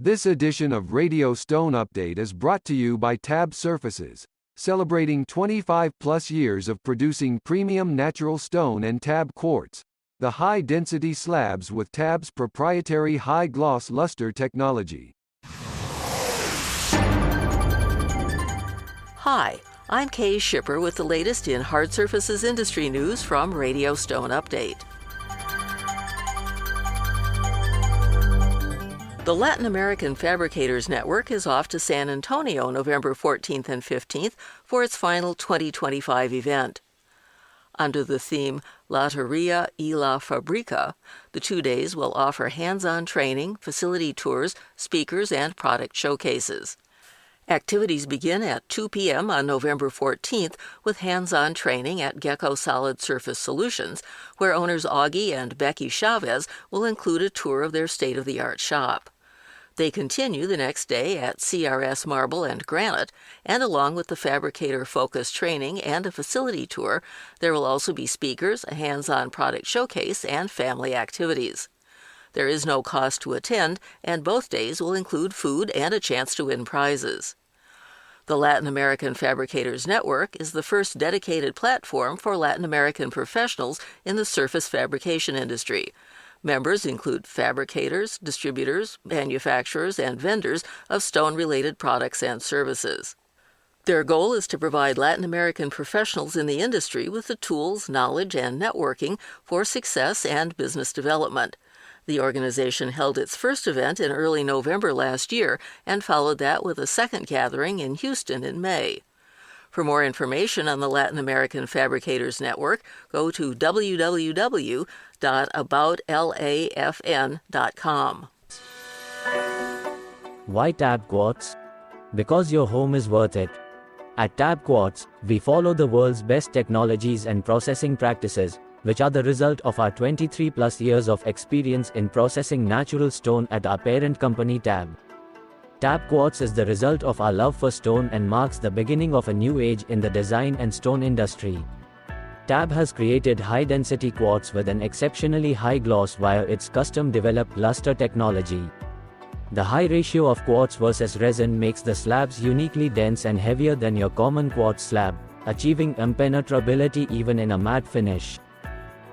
This edition of Radio Stone Update is brought to you by TAB Surfaces, celebrating 25-plus years of producing premium natural stone and TAB quartz, the high-density slabs with TAB's proprietary high-gloss luster technology. Hi, I'm Kay Shipper with the latest in hard surfaces industry news from Radio Stone Update. The Latin American Fabricators Network is off to San Antonio November 14th and 15th for its final 2025 event. Under the theme La Teoría y la Fábrica, the 2 days will offer hands-on training, facility tours, speakers, and product showcases. Activities begin at 2 p.m. on November 14th with hands-on training at Gecko Solid Surface Solutions, where owners Augie and Becky Chavez will include a tour of their state-of-the-art shop. They continue the next day at CRS Marble and Granite, and along with the Fabricator-focused training and a facility tour, there will also be speakers, a hands-on product showcase, and family activities. There is no cost to attend, and both days will include food and a chance to win prizes. The Latin American Fabricators Network is the first dedicated platform for Latin American professionals in the surface fabrication industry. Members include fabricators, distributors, manufacturers, and vendors of stone-related products and services. Their goal is to provide Latin American professionals in the industry with the tools, knowledge, and networking for success and business development. The organization held its first event in early November last year and followed that with a second gathering in Houston in May. For more information on the Latin American Fabricators Network, go to www.aboutlafn.com. Why TAB Quartz? Because your home is worth it. At TAB Quartz, we follow the world's best technologies and processing practices, which are the result of our 23-plus years of experience in processing natural stone at our parent company TAB. TAB Quartz is the result of our love for stone and marks the beginning of a new age in the design and stone industry. TAB has created high-density quartz with an exceptionally high gloss via its custom-developed luster technology. The high ratio of quartz versus resin makes the slabs uniquely dense and heavier than your common quartz slab, achieving impenetrability even in a matte finish.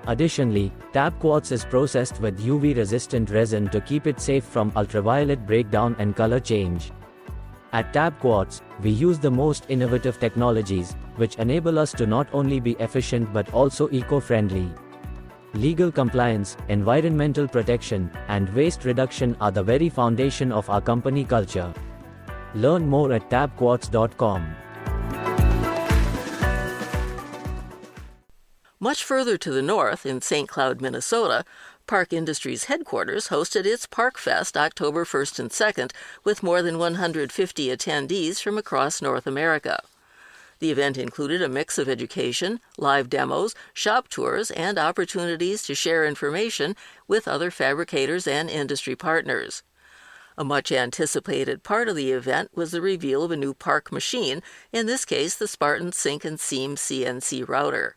Additionally, TAB Quartz is processed with UV-resistant resin to keep it safe from ultraviolet breakdown and color change. At TAB Quartz, we use the most innovative technologies, which enable us to not only be efficient but also eco-friendly. Legal compliance, environmental protection, and waste reduction are the very foundation of our company culture. Learn more at tabquartz.com. Much further to the north, in St. Cloud, Minnesota, Park Industries headquarters hosted its ParkFest October 1st and 2nd with more than 150 attendees from across North America. The event included a mix of education, live demos, shop tours, and opportunities to share information with other fabricators and industry partners. A much-anticipated part of the event was the reveal of a new Park machine, in this case the Spartan Sink and Seam CNC router.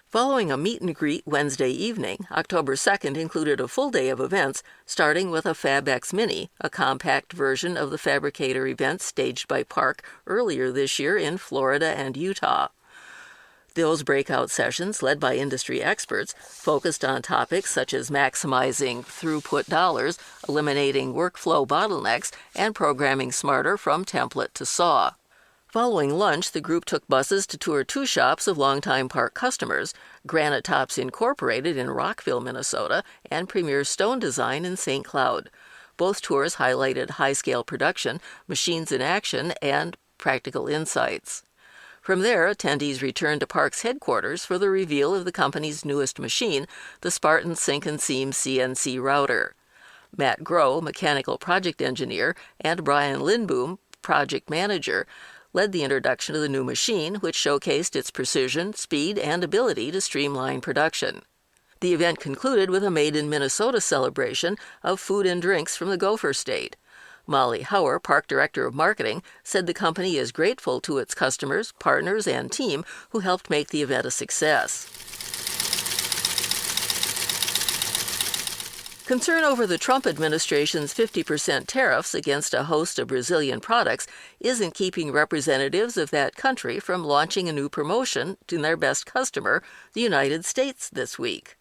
Following a meet-and-greet Wednesday evening, October 2nd included a full day of events, starting with a FabX Mini, a compact version of the Fabricator event staged by Park earlier this year in Florida and Utah. Those breakout sessions, led by industry experts, focused on topics such as maximizing throughput dollars, eliminating workflow bottlenecks, and programming smarter from template to saw. Following lunch, the group took buses to tour two shops of longtime Park customers, Granite Tops Incorporated in Rockville, Minnesota, and Premier Stone Design in St. Cloud. Both tours highlighted high-scale production, machines in action, and practical insights. From there, attendees returned to Park's headquarters for the reveal of the company's newest machine, the Spartan Sink and Seam CNC router. Matt Groh, mechanical project engineer, and Brian Lindboom, project manager, led the introduction of the new machine, which showcased its precision, speed, and ability to streamline production. The event concluded with a Made in Minnesota celebration of food and drinks from the Gopher State. Molly Hauer, Park Director of Marketing, said the company is grateful to its customers, partners, and team who helped make the event a success. Concern over the Trump administration's 50% tariffs against a host of Brazilian products isn't keeping representatives of that country from launching a new promotion to their best customer, the United States, this week.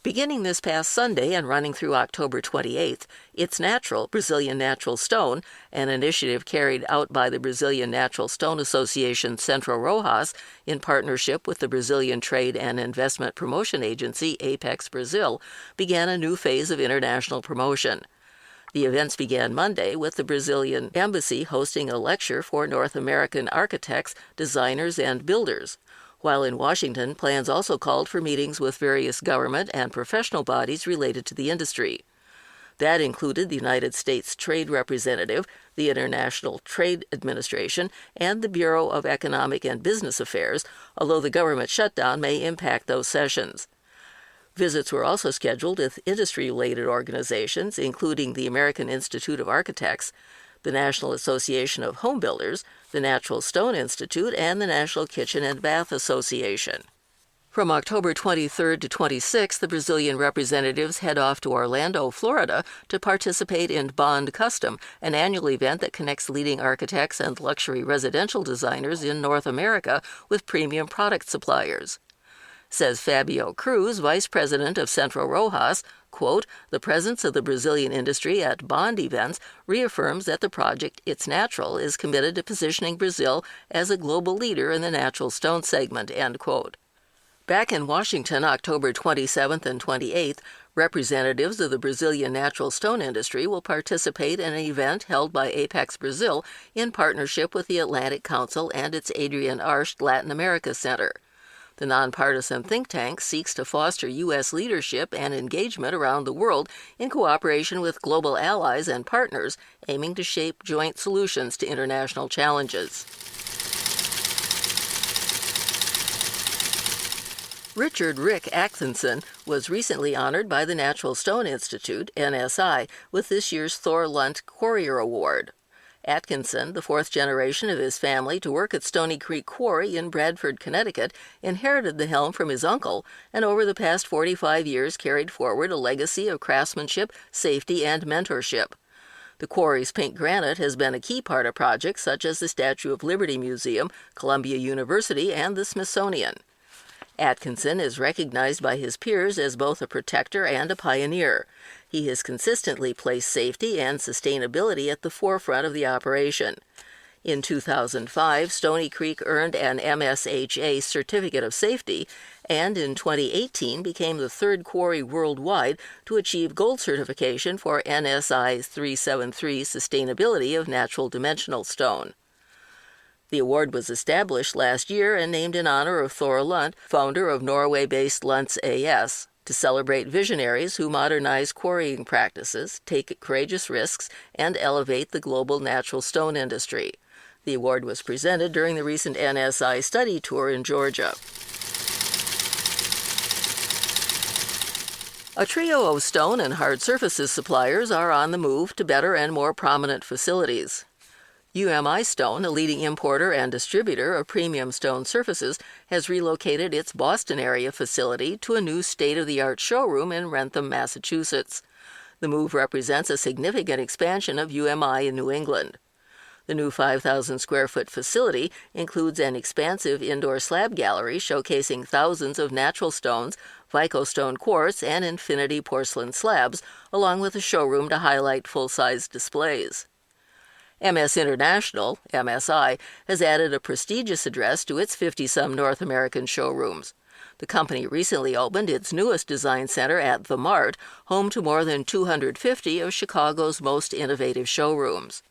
Beginning this past Sunday and running through October 28th, It's Natural, Brazilian Natural Stone, an initiative carried out by the Brazilian Natural Stone Association Centro Rojas in partnership with the Brazilian Trade and Investment Promotion Agency Apex Brazil, began a new phase of international promotion. The events began Monday with the Brazilian Embassy hosting a lecture for North American architects, designers, and builders. While in Washington, plans also called for meetings with various government and professional bodies related to the industry. That included the United States Trade Representative, the International Trade Administration, and the Bureau of Economic and Business Affairs, although the government shutdown may impact those sessions. Visits were also scheduled with industry-related organizations, including the American Institute of Architects, the National Association of Home Builders, the Natural Stone Institute, and the National Kitchen and Bath Association. From October 23rd to 26th, the Brazilian representatives head off to Orlando, Florida, to participate in Bond Custom, an annual event that connects leading architects and luxury residential designers in North America with premium product suppliers. Says Fabio Cruz, vice president of Centro Rojas, quote, "The presence of the Brazilian industry at Bond events reaffirms that the project It's Natural is committed to positioning Brazil as a global leader in the natural stone segment," end quote. Back in Washington, October 27th and 28th, representatives of the Brazilian natural stone industry will participate in an event held by Apex Brazil in partnership with the Atlantic Council and its Adrian Arsht Latin America Center. The nonpartisan think tank seeks to foster U.S. leadership and engagement around the world in cooperation with global allies and partners, aiming to shape joint solutions to international challenges. Richard Rick Atkinson was recently honored by the Natural Stone Institute, NSI, with this year's Thor Lundh Quarrier Award. Atkinson, the fourth generation of his family to work at Stony Creek Quarry in Bradford, Connecticut, inherited the helm from his uncle and over the past 45 years carried forward a legacy of craftsmanship, safety, and mentorship. The quarry's pink granite has been a key part of projects such as the Statue of Liberty Museum, Columbia University, and the Smithsonian. Atkinson is recognized by his peers as both a protector and a pioneer. He has consistently placed safety and sustainability at the forefront of the operation. In 2005, Stony Creek earned an MSHA Certificate of Safety, and in 2018 became the third quarry worldwide to achieve gold certification for NSI's 373 Sustainability of Natural Dimensional Stone. The award was established last year and named in honor of Thor Lundh, founder of Norway-based Lundh AS, to celebrate visionaries who modernize quarrying practices, take courageous risks, and elevate the global natural stone industry. The award was presented during the recent NSI study tour in Georgia. A trio of stone and hard surfaces suppliers are on the move to better and more prominent facilities. UMI Stone, a leading importer and distributor of premium stone surfaces, has relocated its Boston area facility to a new state-of-the-art showroom in Wrentham, Massachusetts. The move represents a significant expansion of UMI in New England. The new 5,000-square-foot facility includes an expansive indoor slab gallery showcasing thousands of natural stones, Vicostone quartz, and infinity porcelain slabs, along with a showroom to highlight full-size displays. MS International, MSI, has added a prestigious address to its 50-some North American showrooms. The company recently opened its newest design center at The Mart, home to more than 250 of Chicago's most innovative showrooms.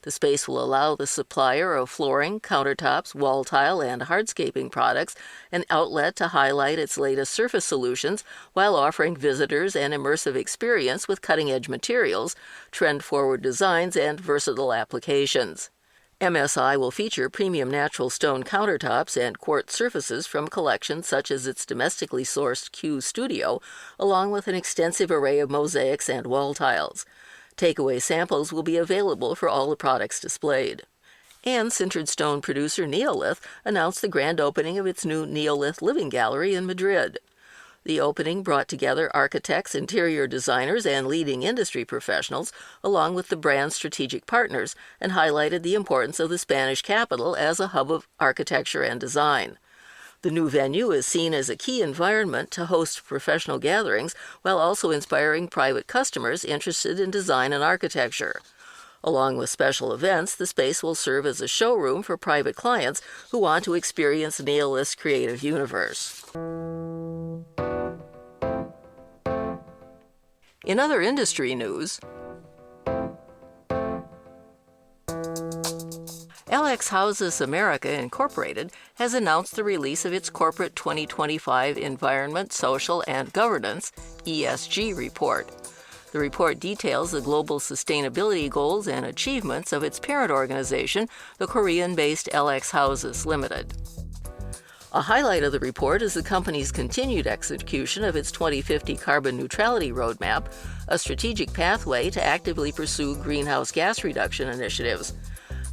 The space will allow the supplier of flooring, countertops, wall tile, and hardscaping products an outlet to highlight its latest surface solutions while offering visitors an immersive experience with cutting-edge materials, trend-forward designs, and versatile applications. MSI will feature premium natural stone countertops and quartz surfaces from collections such as its domestically sourced Q Studio, along with an extensive array of mosaics and wall tiles. Takeaway samples will be available for all the products displayed. And sintered stone producer Neolith announced the grand opening of its new Neolith Living Gallery in Madrid. The opening brought together architects, interior designers, and leading industry professionals, along with the brand's strategic partners, and highlighted the importance of the Spanish capital as a hub of architecture and design. The new venue is seen as a key environment to host professional gatherings while also inspiring private customers interested in design and architecture. Along with special events, the space will serve as a showroom for private clients who want to experience Neolith's creative universe. In other industry news, Hausys America Incorporated has announced the release of its corporate 2025 Environment, Social, and Governance (ESG) report. The report details the global sustainability goals and achievements of its parent organization, the Korean-based Hausys Limited. A highlight of the report is the company's continued execution of its 2050 carbon neutrality roadmap, a strategic pathway to actively pursue greenhouse gas reduction initiatives.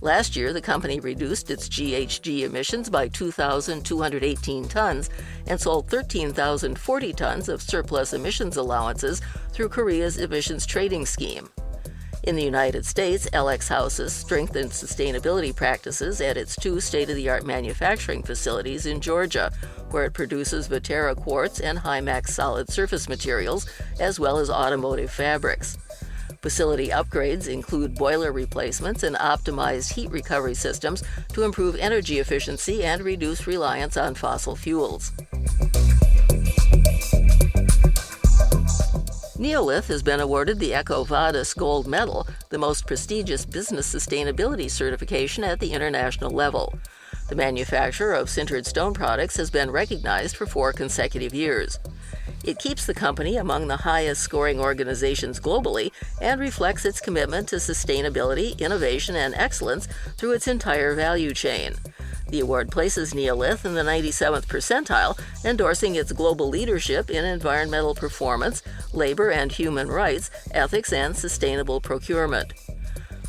Last year, the company reduced its GHG emissions by 2,218 tons and sold 13,040 tons of surplus emissions allowances through Korea's emissions trading scheme. In the United States, Hausys strengthened sustainability practices at its 2 state-of-the-art manufacturing facilities in Georgia, where it produces Viterra quartz and Hymax solid surface materials, as well as automotive fabrics. Facility upgrades include boiler replacements and optimized heat recovery systems to improve energy efficiency and reduce reliance on fossil fuels. Neolith has been awarded the EcoVadis Gold Medal, the most prestigious business sustainability certification at the international level. The manufacturer of sintered stone products has been recognized for 4 consecutive years. It keeps the company among the highest-scoring organizations globally and reflects its commitment to sustainability, innovation, and excellence through its entire value chain. The award places Neolith in the 97th percentile, endorsing its global leadership in environmental performance, labor and human rights, ethics, and sustainable procurement.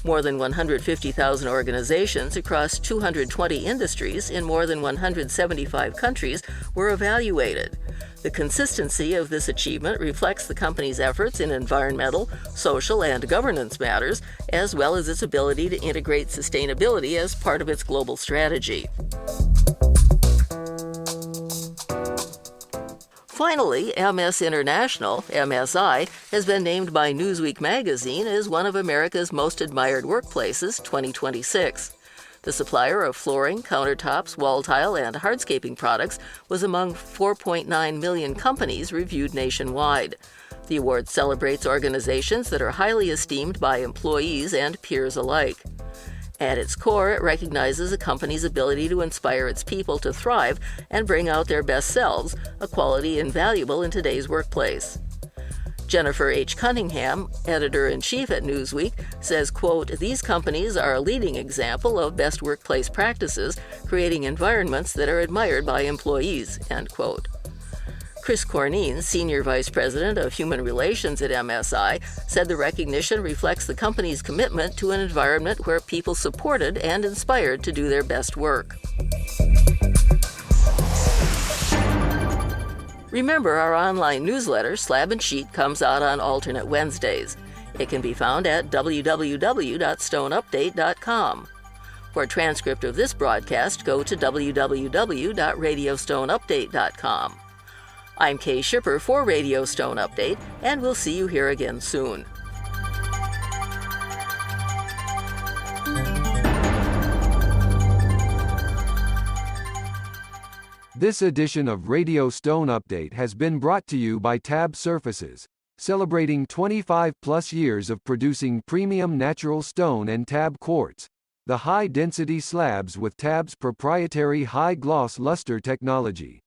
More than 150,000 organizations across 220 industries in more than 175 countries were evaluated. The consistency of this achievement reflects the company's efforts in environmental, social, and governance matters, as well as its ability to integrate sustainability as part of its global strategy. Finally, MS International, MSI, has been named by Newsweek magazine as one of America's most admired workplaces 2026. The supplier of flooring, countertops, wall tile, and hardscaping products was among 4.9 million companies reviewed nationwide. The award celebrates organizations that are highly esteemed by employees and peers alike. At its core, it recognizes a company's ability to inspire its people to thrive and bring out their best selves, a quality invaluable in today's workplace. Jennifer H. Cunningham, editor-in-chief at Newsweek, says, quote, "These companies are a leading example of best workplace practices, creating environments that are admired by employees," end quote. Chris Corneen, Senior Vice President of Human Relations at MSI, said the recognition reflects the company's commitment to an environment where people supported and inspired to do their best work. Remember, our online newsletter, Slab and Sheet, comes out on alternate Wednesdays. It can be found at www.stoneupdate.com. For a transcript of this broadcast, go to www.radiostoneupdate.com. I'm Kay Shipper for Radio Stone Update, and we'll see you here again soon. This edition of Radio Stone Update has been brought to you by TAB Surfaces, celebrating 25-plus years of producing premium natural stone and TAB quartz, the high-density slabs with TAB's proprietary high-gloss luster technology.